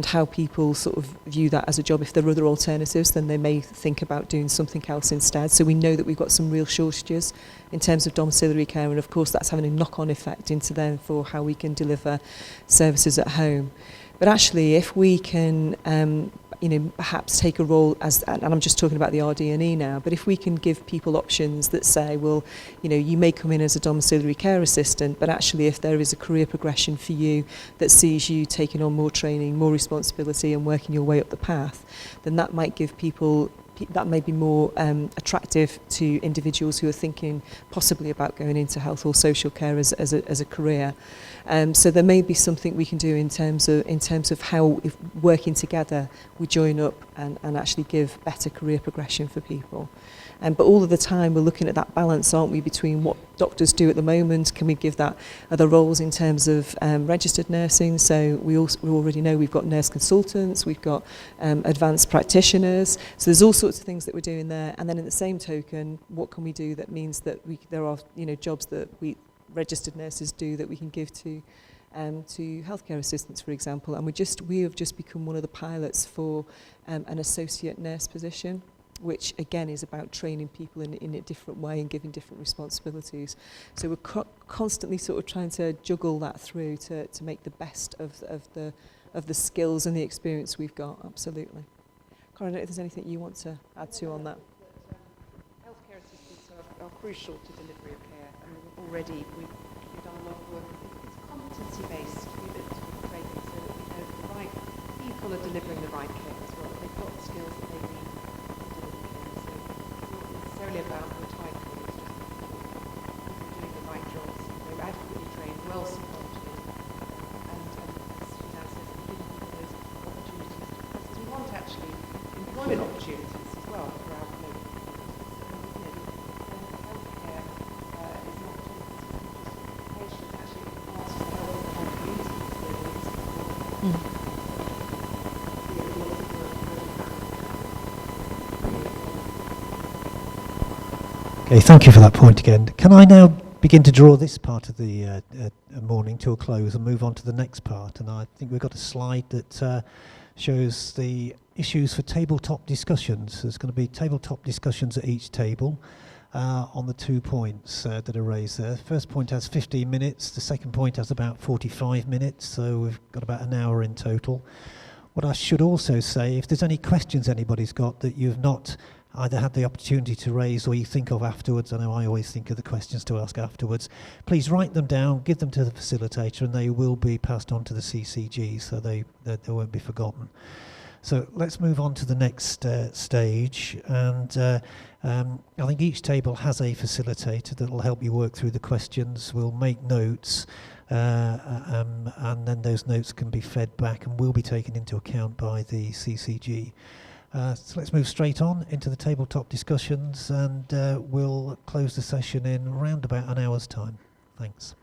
how people sort of view that as a job. If there are other alternatives, then they may think about doing something else instead. So we know that we've got some real shortages in terms of domiciliary care, and of course that's having a knock-on effect into them for how we can deliver services at home. But actually, if we can perhaps take a role as, and I'm just talking about the RD&E now, but if we can give people options that say, well, you may come in as a domiciliary care assistant, but actually if there is a career progression for you that sees you taking on more training, more responsibility and working your way up the path, then that might give people, that may be more attractive to individuals who are thinking possibly about going into health or social care as a career. So there may be something we can do in terms of how, if working together, we join up and actually give better career progression for people. But all of the time we're looking at that balance, aren't we, between what doctors do at the moment? Can we give that other roles in terms of registered nursing? So we already know we've got nurse consultants, we've got advanced practitioners. So there's all sorts of things that we're doing there. And then in the same token, what can we do that means that there are jobs that registered nurses do that we can give to healthcare assistants, for example. And we have just become one of the pilots for an associate nurse position. which again is about training people in a different way and giving different responsibilities. So we're constantly sort of trying to juggle that through to make the best of the skills and the experience we've got. Absolutely. Corinne, I don't know if there's anything you want to add to on that. Healthcare assistants are crucial to delivery of care. I mean, already we've done a lot of work. It's competency-based training, so that we know the right people are delivering the right care as well. They've got the skills that they need to deliver care. So it's not necessarily about the title. It's just people doing the right jobs. They're adequately trained, well supported, and as Suzanne says, giving people those opportunities. Because we want actually employment opportunities as well for our local people. Healthcare is not just patients, actually part of the health of our communities. Okay, thank you for that point again. Can I now begin to draw this part of the morning to a close and move on to the next part? And I think we've got a slide that shows the issues for tabletop discussions. There's going to be tabletop discussions at each table on the 2 points that are raised there. The first point has 15 minutes, the second point has about 45 minutes, so we've got about an hour in total. What I should also say, if there's any questions anybody's got that you've not either had the opportunity to raise or you think of afterwards, I know I always think of the questions to ask afterwards, please write them down, give them to the facilitator, and they will be passed on to the CCG, so they won't be forgotten. So let's move on to the next stage, and I think each table has a facilitator that will help you work through the questions. We'll make notes, and then those notes can be fed back and will be taken into account by the CCG. So let's move straight on into the tabletop discussions, and we'll close the session in around about an hour's time. Thanks.